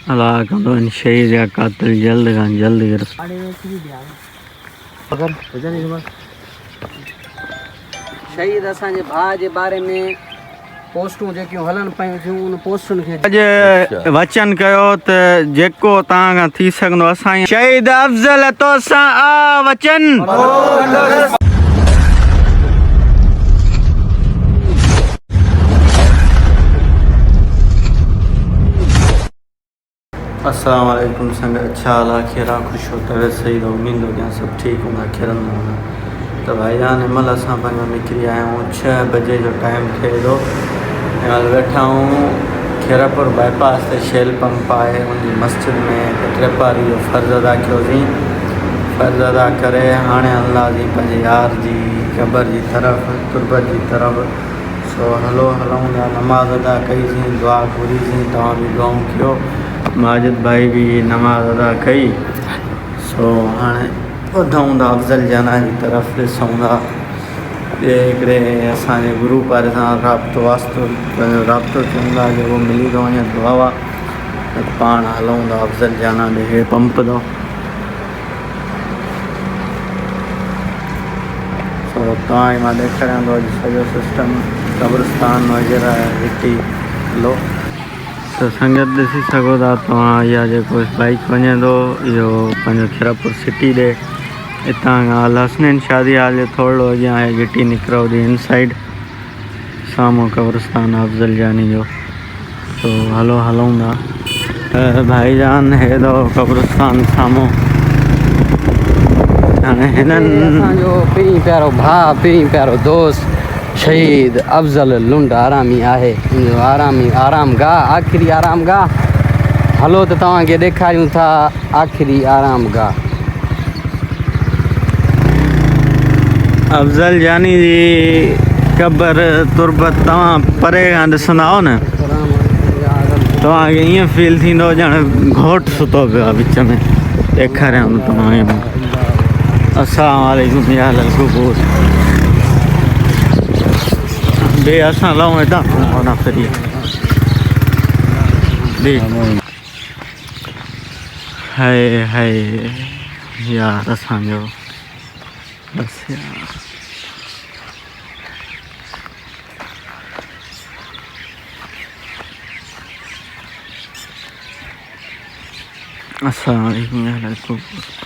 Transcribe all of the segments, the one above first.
अल्लाह कंदो शहीद या कातिल जल्द खां जल्द गिरफ्तार शहीद असांजे भाउ जे बारे में पोस्टूं जेकियूं हलन पयूं थियूं उन पोस्टुनि खे अॼु वचन कयो त जेको तव्हां खां थी सघंदो असां शहीद अफ़ज़ल तोसां आ वचन अस्सलाम वालेकुम संग अच्छा हाल खेरा खुश हो तवे सही तो उम्मीद हो गया सब ठीक होगा खेरन होगा तो भाईजान हिमल असां पंहिंजो निकिरी आया हूँ 6 बजे जो टाइम थे थो हिमल वेठा हूँ खेरापुर बाईपास ते शेल पंप आहे उनकी मस्जिद में ट्रेपारी जो फ़र्ज़ अदा कयोसीं फ़र्ज़ अदा करे हाणे हलंदासीं पंहिंजे यार जी क़बर जी तरफ़ तुरबत जी तरफ़ सो हलो हलूं था नमाज़ अदा कईसीं दुआ घुरीसीं तव्हां बि दुआऊं कयो माजिद भाई भी नमाज अदा कई सो हाँ वधूँ था अफ़ज़ल जाना की तरफ़ ॾिसूं था हिकिड़े असांजे गुरू वारे सां राब्तो थियूं था जो मिली थो वञे दुआ पाण हलूं था अफ़ज़ल जाना ॾे हे पंप थो सो तव्हां मां ॾेखारियां थो अॼु सॼो सिस्टम क़ब्रस्तान वग़ैरह हिते हलो तो संगत ॾिसी सघो था तव्हां इहा जेको बाइक वञे थो इहो पंहिंजो खेरापुर सिटी ॾे हितां खां अल हसनैन शादी हाल जो थोरो अॻियां आहे गिटी निकिरो थी इन साइड साम्हूं क़ब्रस्तान अफ़ज़ल जानी जो तो हलो हलूं था भाईजान हे थो क़ब्रस्तान साम्हूं हाणे हिननि असांजो पहिरीं प्यारो भाउ पहिरीं प्यारो दोस्त शहीद अफ़ज़ल लुंड आरामी आहे आराम गाह आख़िरी आराम गाह हलो तो तव्हांखे ॾेखारियूं था आख़िरी आराम गाह अफ़ज़ल जानी जी क़बर तुरबत तव्हां परे खां ॾिसंदा आहियो न तव्हांखे ईअं फील थींदो ॼण घोटु सुतो पियो आहे विच में ॾेखारियां थो तव्हांखे अस्सलाम वालेकुम या ललकुबूर बे असां लहूं हितां घुमूं फिरी हाय हाय यार असांजो बस यार अस्सलाम वालेकुम या ललकुबूर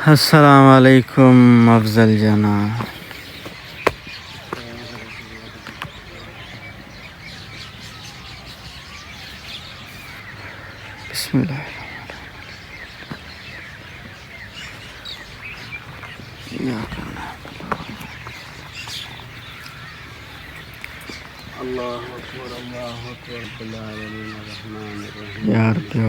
अस्सलाम वालेकुम अफ़ज़ल जाना बिस्मिल्लाह अल्लाहु अकबर यार क्या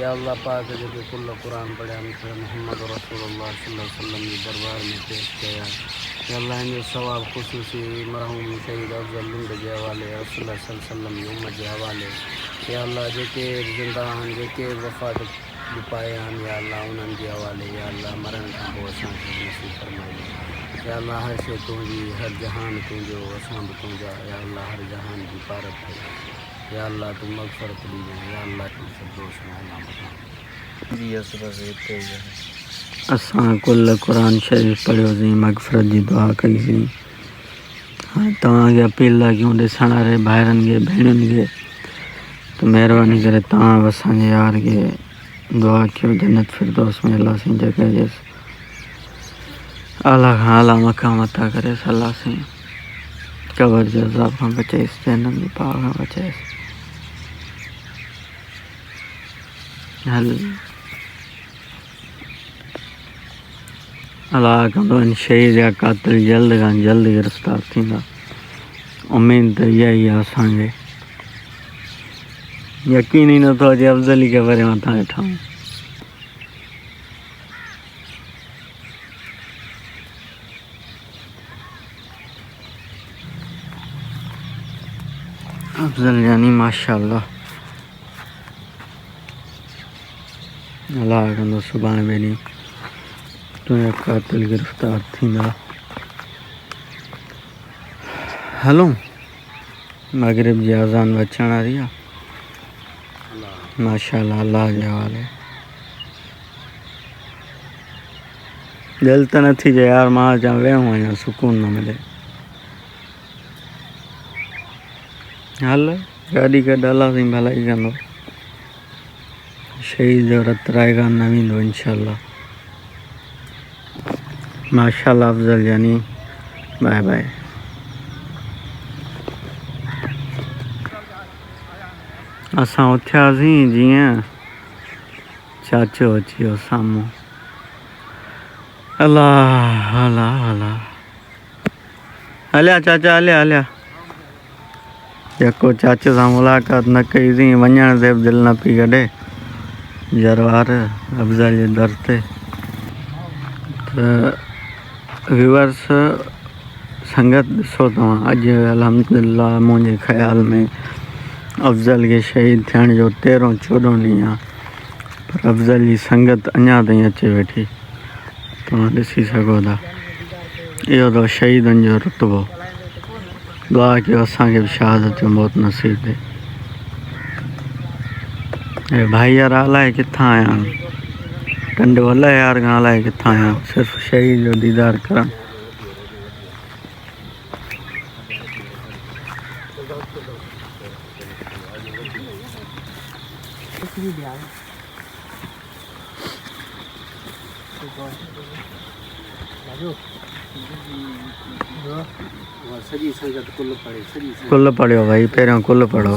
या अल्लाह पाक जेके कुल कुरान पढ़िया मूंखे मोहम्मद रसूलुल्लाह सल्लल्लाहु अलैहि वसल्लम जे दरबार में पेश कया या अल्लाह इन जो सवाब ख़ुशूसी मरहूम शहीद अफ़ज़ल लुंड जे हवाले रसूलुल्लाह सल्लल्लाहु अलैहि वसल्लम जी उम्मत जे हवाले या अल्लाह जेके ज़िंदा आहिनि जेके वफ़ात पाए आहिनि या अल्लाह उन्हनि जे हवाले या अल्लाह मरण खां पोइ असांखे नसीब फरमाए या अल्लाह हर शइ तुंहिंजी हर जहान तुंहिंजो असां बि तुंहिंजा या अल्लाह हर जहान जी पारत कयो या अल्लाह तू मग़फ़रत ॾिजे या अल्लाह तू सभोस जी असां कुल कुरान शरीफ़ पढ़ियोसीं मग़फ़रत जी दुआ कईसीं हाँ तव्हांखे अपील था कयूं ॾिसण वारे भाइरनि खे भेणुनि खे त तो मेहरबानी करे तव्हां बि असांजे यार खे दुआ कयो जन्नत फिरदौस में अल्लाह साईं जॻह ॾियसि, आला खां आला मक़ाम अता करेसि, अल्लाह साईं क़बर जे अज़ाब खां बचाइसि, जहन्नम जी पाव खां बचाइसि। हल अल्लाह कंदो शहीद जा कातिल जल्द खां जल्द गिरफ़्तार थींदा। उमेद त इहा ई आहे असांखे, यकीन ई नथो अचे अफ़ज़ली खे वरी मथां वेठा आहियूं। अफ़ज़ल जानी माशाअल्लाह, अल्लाह कंदो सुभाणे ॿिए ॾींहुं तुंहिंजा कातिल गिरफ़्तार थींदा। हलो मग़रिब जी अज़ान अचण वारी आहे। माशाअल्लाह अल्लाह जे हवाले। दिलि त नथी चए यार मां अचां वेहूं अञा सुकून न मिले। हल गाॾी कढ, अल्लाह साईं भलाई कंदो, शहीद जो रत रायगान न वेंदो इंशाअल्लाह। माशाअल्लाह अफ़ज़ल जानी बाय बाय। असां उथियासीं जीअं चाचो अची वियो साम्हूं। अल्लाह अल्लाह अल्लाह, हलिया चाचा हलिया हलिया। जेको चाचे सां मुलाक़ात न कईसीं वञण ते बि दिलि न पई कढे जरवार अफ़ज़ल जे दर ते। त व्यूअर्स संगत ॾिसो तव्हां, अॼु अल्हम्दुलिल्लाह मुंहिंजे ख़्याल में अफ़ज़ल खे शहीद थियण जो 13-14 ॾींहुं आहे, पर अफ़ज़ल जी संगत अञा ताईं अचे वेठी। तव्हां ॾिसी सघो था, इहो अथव शहीदनि जो रुतबो। दुआ कयो असांखे बि शहादत जो मौत नसीब थिए। हे भाई यार अलाए किथां आया आहिनि, टंड वल यार खां अलाए किथां आया, सिर्फ़ु शहीद जो दीदार करणु। कुल पढ़ियो भाई, पहिरियों कुल पढ़ो।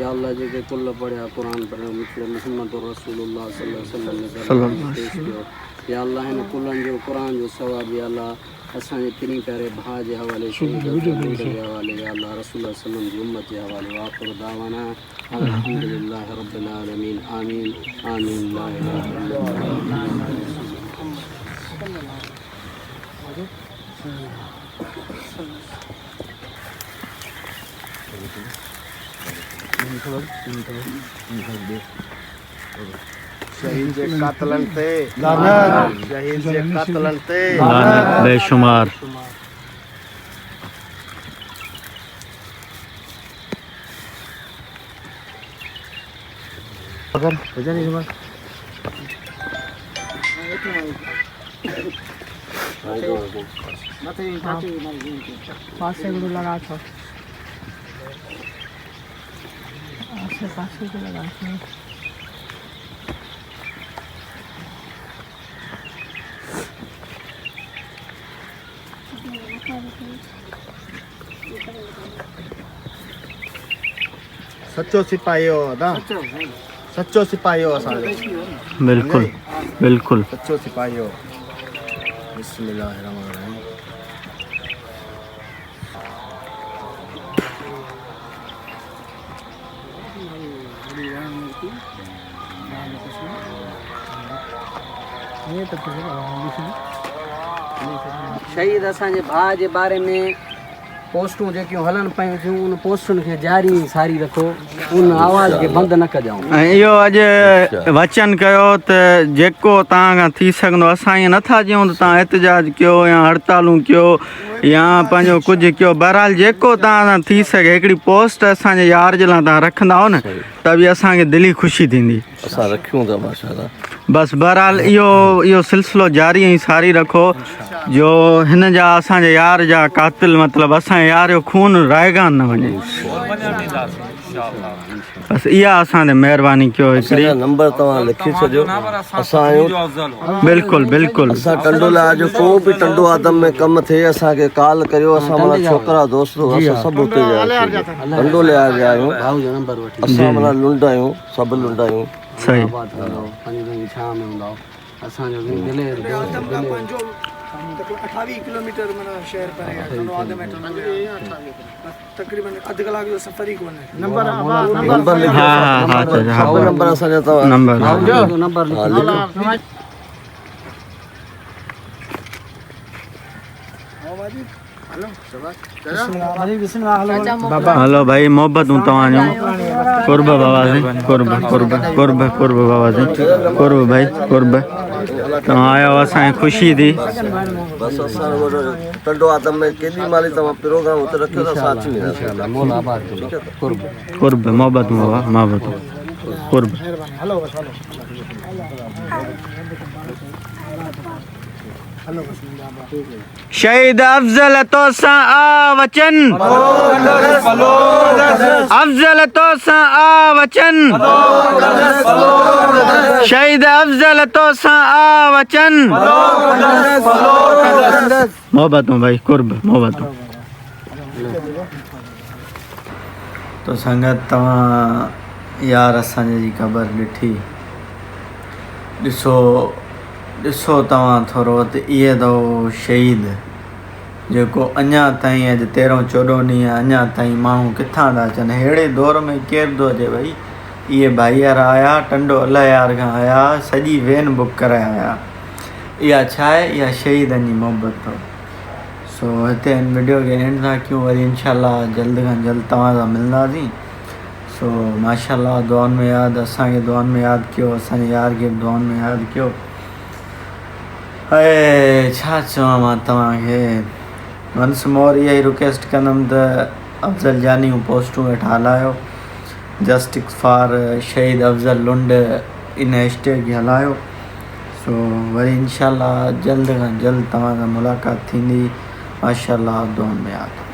या अल्लाह जेके कुल पढ़िया कुरान पढ़ियो मिठड़े मुहम्मद रसूलुल्लाह सल्लल्लाहु अलैहि वसल्लम पेश कयो या अल्लाह हिन कुलनि जो कुरान जो सवाब या अल्लाह असांजे किनी प्यारे भाउ जे हवाले शहीद जे हवाले या अल्लाह रसूल सल्लम जी उम्मत जे हवाले वाखिर दावाना अल्हम्दुलिल्लाह रब्बिल आलमीन आमीन आमीन ला इलाहा शहीद जे कातलन ते लानत शहीद जे कातलन ते लानत बेशुमार अगर वजन पासे को लगा था आसे पासे को लगा था सच्चो सिपाही हो ना सच्चो सिपाही हो असांजो बिल्कुल बिल्कुल सच्चो सिपाही हो बिस्मिल्लाहिर्रहमानिर्रहीम ये तो शहीद असांजे भाउ जे बारे में पोस्टूं जेकियूं हलनि पियूं थियूं उन पोस्टुनि खे जारी सारी रखो उन आवाज़ खे बंदि न कजऊं ऐं इहो अॼु वचन कयो त जेको तव्हां खां थी सघंदो असां ईअं नथा चयूं त तव्हां एतिजाज कयो या हड़तालूं कयो या पंहिंजो कुझु कयो बहरहाल जेको तव्हां सां थी सघे हिकिड़ी पोस्ट असांजे यार जे लाइ तव्हां रखंदा न त बि असांखे दिली ख़ुशी थींदी असां रखियूं था माशाल्लाह बसि बहरहाल इहो सिलसिलो जारी ऐं सारी रखो जो हिन जा असांजे यार जा कातिल मतिलबु असांजे यार जो खून रायगान न वञे बसि इहा असां ते महिरबानी कयो हिकिड़ी नंबर तव्हां लिखी छॾियो असां आहियूं बिल्कुलु बिल्कुलु असां टंडोला जो को बि टंडो आदम में कमु थिए असांखे कॉल करियो असां माना छोकिरा दोस्त असां सभु हुते जा टंडोले जा आहियूं भाउ जो नंबर वठी असां माना लुंड आहियूं सभु लुंड आहियूं सही पंज छा में हूंदा असांजो दिलेर दोस्त 28 किलोमीटर माना शहर परे है टंडो आदम में तकरीबन अध कलाक जो सफर ही कोने नंबर लिखो हाँ सभु नंबर असांजा अथव नंबर नंबर लिखो हलो भाई मोहब्बत हूँ तव्हांजो कुर्ब बाबा से कुर्ब कुर्ब कुर्ब कुर्ब बाबा से कुर्ब भाई कुर्ब तव्हां आया हो असांखे ख़ुशी थी बसि असां टंडो आदम में केॾी महिल तव्हां प्रोग्राम हुते रखियो त असां अची वेंदासीं मोला आबाद कुर्ब कुर्ब मोहब्बत हूँ बाबा मोहब्बत कुर्ब शहीद अफजल तो सा आ वचन अफजल तो सा आ वचन शहीद अफजल तो सा आ वचन मोहब्बत हूँ भाई कुर्ब मोहब्बत हूँ तो संगत तव्हां यार असांजे जी ख़बर ॾिठी ॾिसो तव्हां थोरो त इहे अथव शहीद जेको अञा ताईं अॼु 13-14 ॾींहं अञा ताईं माण्हू किथां था अचनि अहिड़े दौर में केरु थो अचे भई इहे भाईयार आया टंडो अलायार खां आया सॼी वैन बुक कराए आया इहा छा आहे इहा शहीदनि जी मोहबत अथव सो हिते हिन वीडियो खे एंड था कयूं वरी इनशाला जल्द खां जल्द तव्हां सां मिलंदासीं सो माशाल्लाह दुआनि में यादि असांखे दुआनि में यादि कयो असांजे यार खे बि दुआनि में यादि कयो छा चवां मां तव्हांखे वंस मोर इहा ई रिक्वेस्ट कंदुमि त अफ़ज़ल जानियूं पोस्टूं वेठा हलायो जस्टिस फॉर शहीद अफ़ज़ल लुंड इन हैशटैग खे हलायो सो वरी इनशाला जल्द खां जल्द तव्हां सां मुलाक़ात थींदी माशाल्लाह दुआनि में यादि